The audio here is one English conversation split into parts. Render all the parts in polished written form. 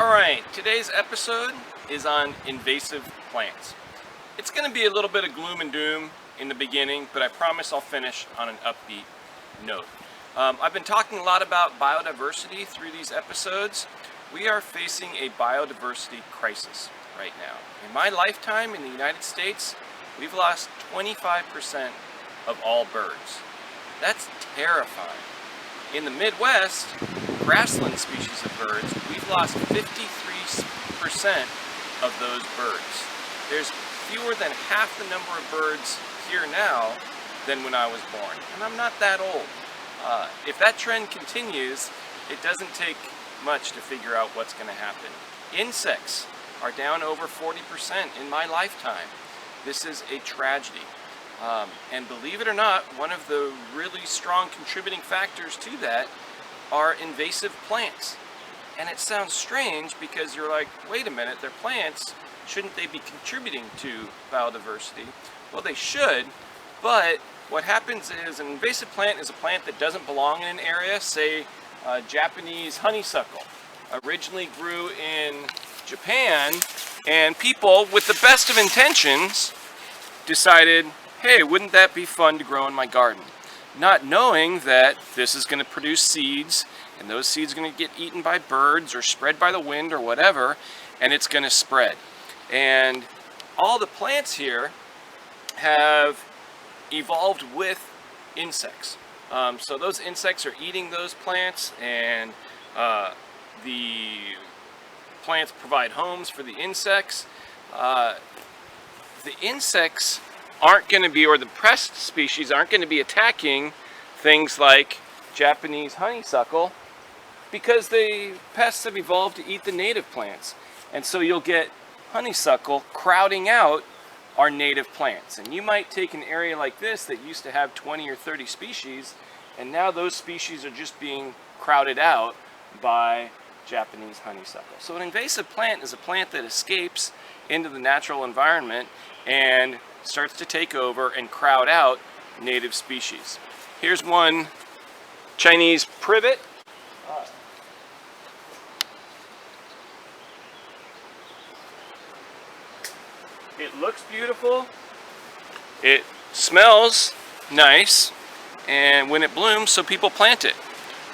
Alright, today's episode is on invasive plants. It's going to be a little bit of gloom and doom in the beginning, but I promise I'll finish on an upbeat note. I've been talking a lot about biodiversity through these episodes. We are facing a biodiversity crisis right now. In my lifetime in the United States, we've lost 25% of all birds. That's terrifying. In the Midwest, grassland species of birds, we've lost 53% of those birds. There's fewer than half the number of birds here now than when I was born. And I'm not that old. If that trend continues, it doesn't take much to figure out what's going to happen. Insects are down over 40% in my lifetime. This is a tragedy. And believe it or not, one of the really strong contributing factors to that are invasive plants. And it sounds strange because you're like, wait a minute, they're plants. Shouldn't they be contributing to biodiversity? Well, they should, but what happens is an invasive plant is a plant that doesn't belong in an area. Say Japanese honeysuckle originally grew in Japan, and people with the best of intentions decided, hey, wouldn't that be fun to grow in my garden? Not knowing that this is going to produce seeds, and those seeds are going to get eaten by birds or spread by the wind or whatever, and it's going to spread. And all the plants here have evolved with insects. So those insects are eating those plants, and the plants provide homes for the insects. The insects aren't going to be, or the pest species aren't going to be attacking things like Japanese honeysuckle because the pests have evolved to eat the native plants. And so you'll get honeysuckle crowding out our native plants. And you might take an area like this that used to have 20 or 30 species, and now those species are just being crowded out by Japanese honeysuckle. So an invasive plant is a plant that escapes into the natural environment and starts to take over and crowd out native species. Here's one Chinese privet. It looks beautiful, it smells nice, and when it blooms, so people plant it.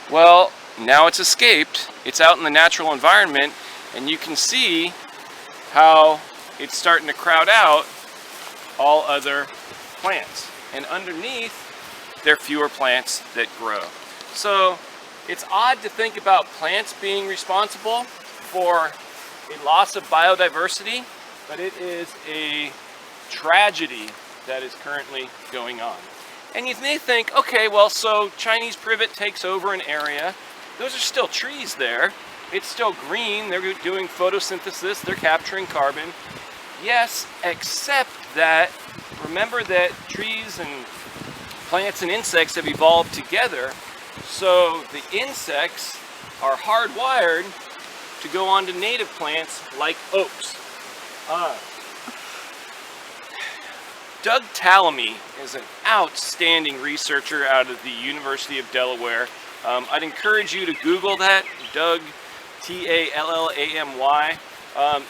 Well, now it's escaped, it's out in the natural environment, and you can see how it's starting to crowd out all other plants. And underneath, there are fewer plants that grow. So it's odd to think about plants being responsible for a loss of biodiversity, but it is a tragedy that is currently going on. And you may think, okay, well, so Chinese privet takes over an area. Those are still trees there. It's still green. They're doing photosynthesis. They're capturing carbon. Yes, except that, remember that trees and plants and insects have evolved together. So the insects are hardwired to go onto native plants like oaks. Doug Tallamy is an outstanding researcher out of the University of Delaware. I'd encourage you to Google that, Doug, Tallamy,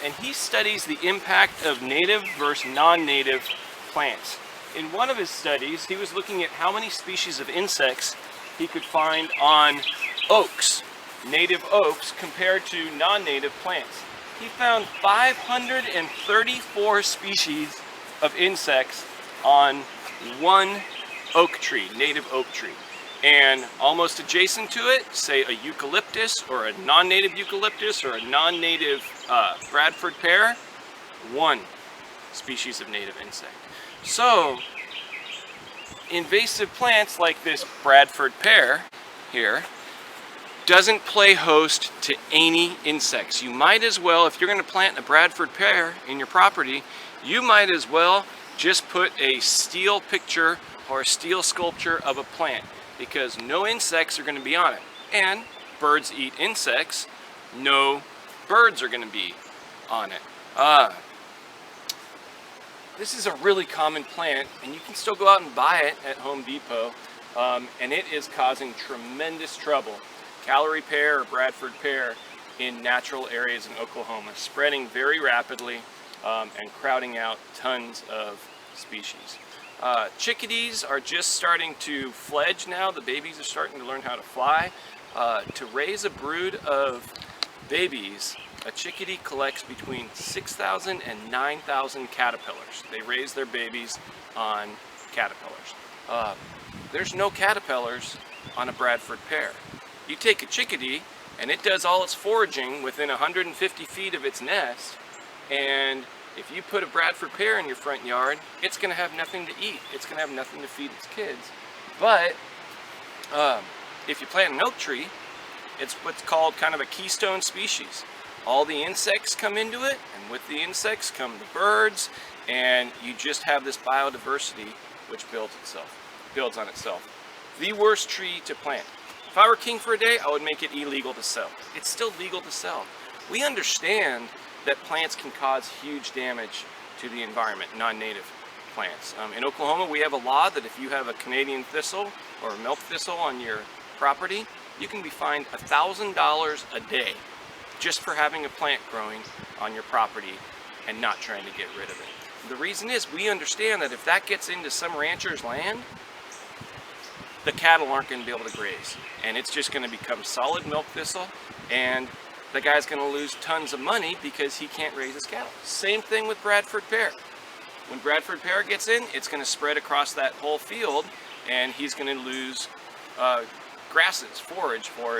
and he studies the impact of native versus non-native plants. In one of his studies, he was looking at how many species of insects he could find on oaks, native oaks, compared to non-native plants. He found 534 species of insects on one oak tree, native oak tree. And almost adjacent to it, say a eucalyptus or a non-native eucalyptus or a non-native Bradford pear, one species of native insect. So, invasive plants like this Bradford pear here doesn't play host to any insects. You might as well, if you're going to plant a Bradford pear in your property, you might as well just put a steel picture or a steel sculpture of a plant, because no insects are going to be on it. And birds eat insects, no birds are going to be on it. This is a really common plant, and you can still go out and buy it at Home Depot, and it is causing tremendous trouble. Calorie pear or Bradford pear in natural areas in Oklahoma, spreading very rapidly and crowding out tons of species. Chickadees are just starting to fledge now. The babies are starting to learn how to fly. To raise a brood of babies, a chickadee collects between 6,000 and 9,000 caterpillars. They raise their babies on caterpillars. There's no caterpillars on a Bradford pear. You take a chickadee and it does all its foraging within 150 feet of its nest, and if you put a Bradford pear in your front yard, it's going to have nothing to eat. It's going to have nothing to feed its kids. But if you plant an oak tree, it's what's called kind of a keystone species. All the insects come into it, and with the insects come the birds, and you just have this biodiversity which builds on itself. The worst tree to plant. If I were king for a day, I would make it illegal to sell. It's still legal to sell. We understand that plants can cause huge damage to the environment, non-native plants. In Oklahoma, we have a law that if you have a Canadian thistle or a milk thistle on your property, you can be fined $1,000 a day just for having a plant growing on your property and not trying to get rid of it. The reason is we understand that if that gets into some rancher's land, the cattle aren't going to be able to graze, and it's just going to become solid milk thistle, and the guy's going to lose tons of money because he can't raise his cattle. Same thing with Bradford pear. When Bradford pear gets in, it's going to spread across that whole field, and he's going to lose grasses, forage for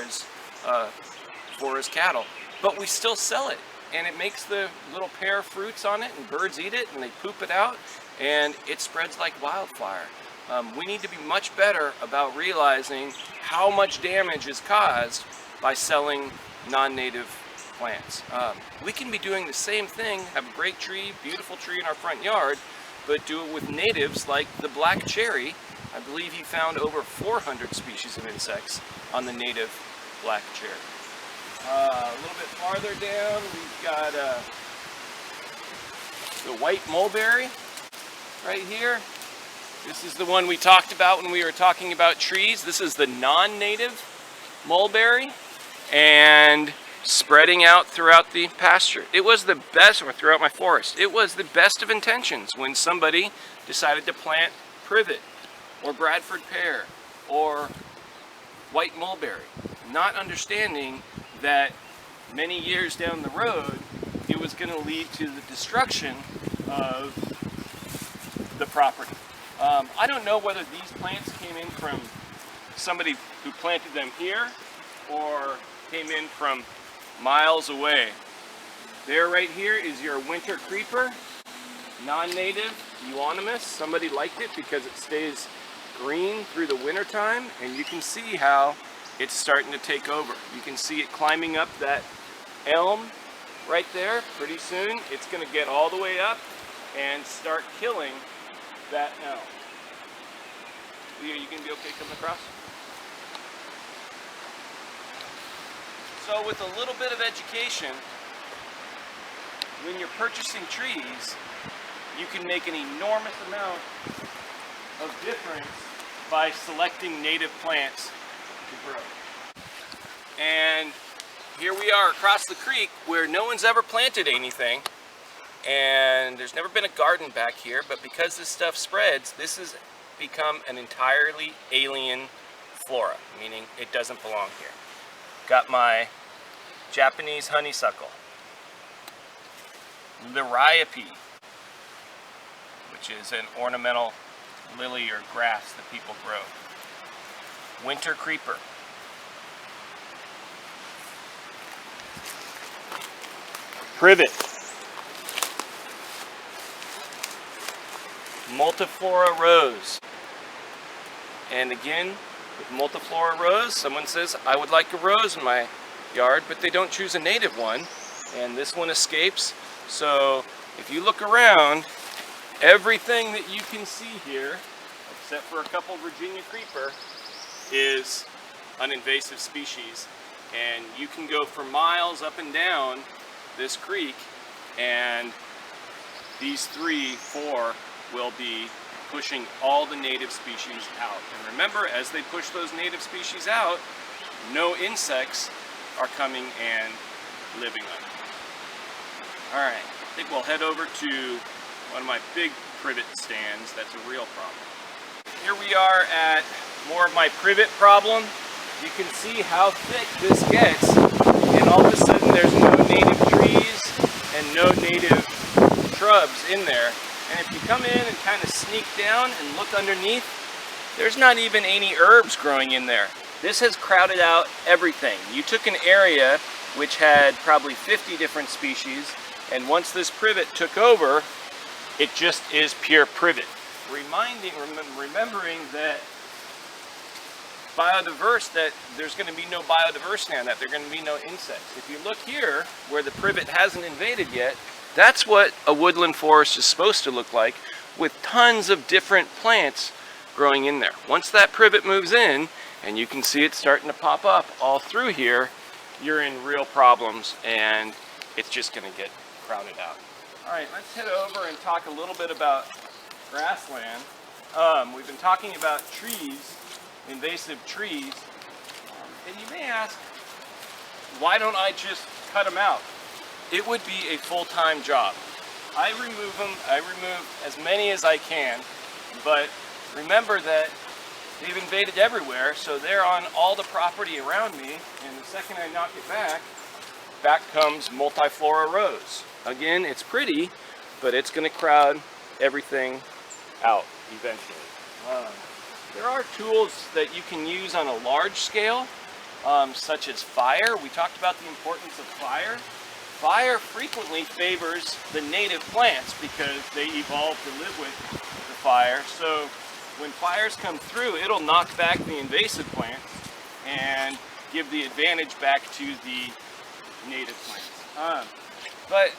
his cattle. But we still sell it, and it makes the little pear fruits on it, and birds eat it, and they poop it out, and it spreads like wildfire. We need to be much better about realizing how much damage is caused by selling non-native plants. We can be doing the same thing, have a great tree, beautiful tree in our front yard, but do it with natives like the black cherry. I believe he found over 400 species of insects on the native black cherry. A little bit farther down, we've got the white mulberry right here. This is the one we talked about when we were talking about trees. This is the non-native mulberry, and spreading out throughout the pasture. It was the best, or throughout my forest, it was the best of intentions when somebody decided to plant privet, or Bradford pear, or white mulberry, not understanding that many years down the road, it was going to lead to the destruction of the property. I don't know whether these plants came in from somebody who planted them here or came in from miles away. There right here is your winter creeper, non-native, euonymus. Somebody liked it because it stays green through the winter time, and you can see how it's starting to take over. You can see it climbing up that elm right there. Pretty soon it's going to get all the way up and start killing that elm. Leah, you gonna be okay coming across? So with a little bit of education, when you're purchasing trees, you can make an enormous amount of difference by selecting native plants to grow. And here we are across the creek where no one's ever planted anything, and there's never been a garden back here, but because this stuff spreads, this has become an entirely alien flora, meaning it doesn't belong here. Got my Japanese honeysuckle, liriope, which is an ornamental lily or grass that people grow, winter creeper, privet, multiflora rose. And again, with multiflora rose, someone says, I would like a rose in my yard, but they don't choose a native one, and this one escapes. So if you look around, everything that you can see here, except for a couple Virginia creeper, is an invasive species. And you can go for miles up and down this creek, and these 3, 4 will be pushing all the native species out. And remember, as they push those native species out, no insects are coming and living under. All right, I think we'll head over to one of my big privet stands. That's a real problem. Here we are at more of my privet problem. You can see how thick this gets, and all of a sudden there's no native trees and no native shrubs in there. And if you come in and kind of sneak down and look underneath, there's not even any herbs growing in there. This has crowded out everything. You took an area which had probably 50 different species, and once this privet took over, it just is pure privet. Remembering that there's going to be no biodiversity on that. There are going to be no insects. If you look here, where the privet hasn't invaded yet, that's what a woodland forest is supposed to look like, with tons of different plants growing in there. Once that privet moves in, and you can see it starting to pop up all through here, you're in real problems, and it's just going to get crowded out. All right, let's head over and talk a little bit about grassland. We've been talking about trees, invasive trees, and you may ask, why don't I just cut them out? It would be a full-time job. I remove them, I remove as many as I can, but remember that they've invaded everywhere, so they're on all the property around me, and the second I knock it back comes multiflora rose. Again, it's pretty, but it's going to crowd everything out eventually. There are tools that you can use on a large scale, such as fire. We talked about the importance of fire. Fire frequently favors the native plants because they evolved to live with the fire. So when fires come through, it'll knock back the invasive plants and give the advantage back to the native plants. But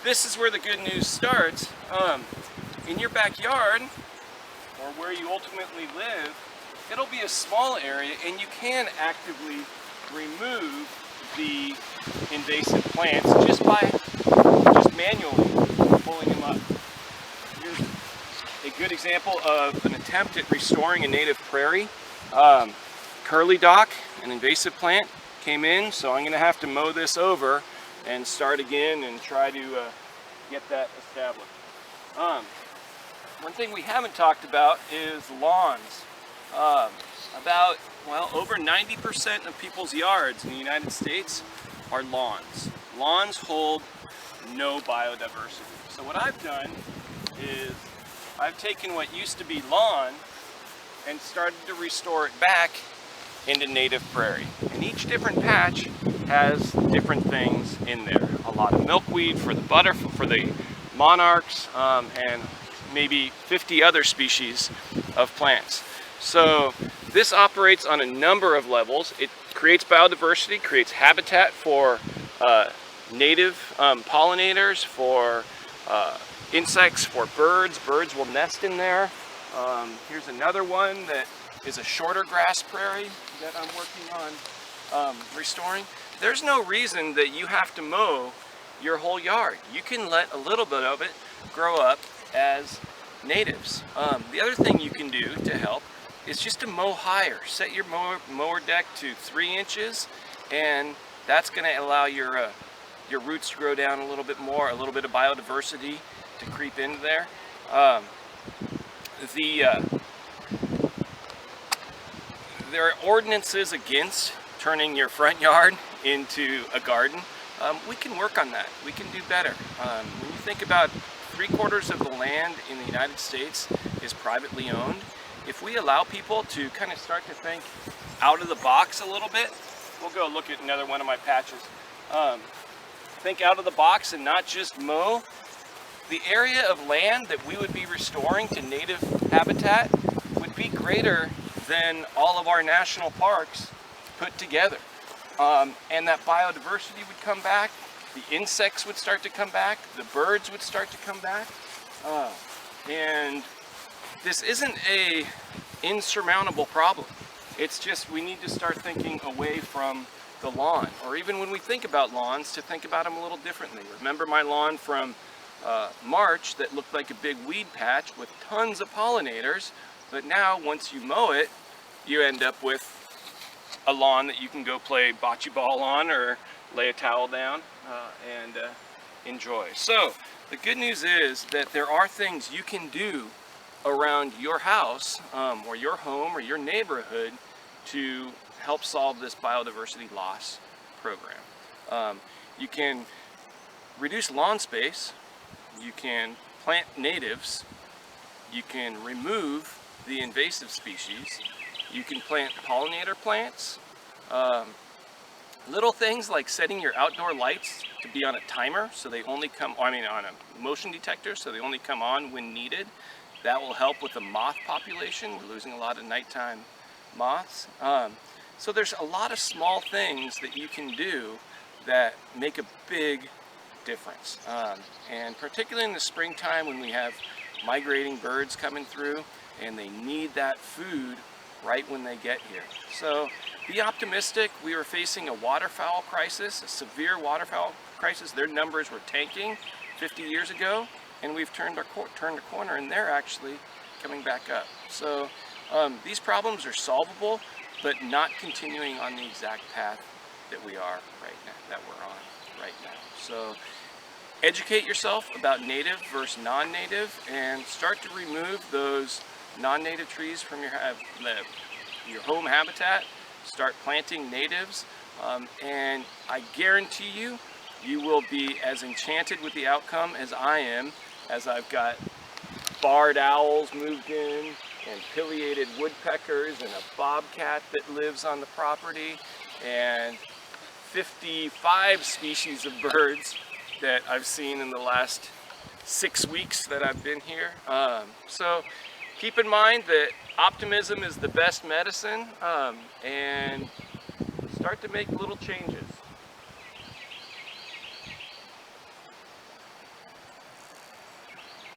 this is where the good news starts. In your backyard, or where you ultimately live, it'll be a small area, and you can actively remove the invasive plants just manually pulling them up. Here's a good example of an attempt at restoring a native prairie. Curly dock, an invasive plant, came in, so I'm going to have to mow this over and start again and try to get that established. One thing we haven't talked about is lawns. Over 90% of people's yards in the United States are lawns. Lawns hold no biodiversity. So what I've done is I've taken what used to be lawn and started to restore it back into native prairie. And each different patch has different things in there. A lot of milkweed for the monarchs, and maybe 50 other species of plants. So this operates on a number of levels. It creates biodiversity, creates habitat for native pollinators, for insects, for birds. Birds will nest in there. Here's another one that is a shorter grass prairie that I'm working on restoring. There's no reason that you have to mow your whole yard. You can let a little bit of it grow up as natives. The other thing you can do to help is just to mow higher. Set your mower deck to 3 inches, and that's going to allow your roots to grow down a little bit more, a little bit of biodiversity to creep into there. There are ordinances against turning your front yard into a garden. We can work on that. We can do better. When you think about 3/4 of the land in the United States is privately owned, if we allow people to kind of start to think out of the box a little bit, we'll go look at another one of my patches. Think out of the box and not just mow. The area of land that we would be restoring to native habitat would be greater than all of our national parks put together. And that biodiversity would come back, the insects would start to come back, the birds would start to come back. And this isn't a insurmountable problem. It's just we need to start thinking away from the lawn, or even when we think about lawns, to think about them a little differently. Remember my lawn from March that looked like a big weed patch with tons of pollinators, but now once you mow it, you end up with a lawn that you can go play bocce ball on, or lay a towel down, and enjoy. So the good news is that there are things you can do around your house, or your home or your neighborhood to help solve this biodiversity loss program. You can reduce lawn space, you can plant natives, you can remove the invasive species, you can plant pollinator plants, little things like setting your outdoor lights to be on a timer so they only come, on a motion detector so they only come on when needed. That will help with the moth population. We're losing a lot of nighttime moths. So there's a lot of small things that you can do that make a big difference. And particularly in the springtime when we have migrating birds coming through and they need that food right when they get here. So be optimistic. We were facing a waterfowl crisis, a severe waterfowl crisis. Their numbers were tanking 50 years ago, and we've turned a corner, and they're actually coming back up. So these problems are solvable, but not continuing on the exact path that we are right now, that we're on right now. So educate yourself about native versus non-native, and start to remove those non-native trees from your home habitat. Start planting natives, and I guarantee you, you will be as enchanted with the outcome as I am, as I've got barred owls moved in, and pileated woodpeckers, and a bobcat that lives on the property, and 55 species of birds that I've seen in the last 6 weeks that I've been here. So keep in mind that optimism is the best medicine, and start to make little changes.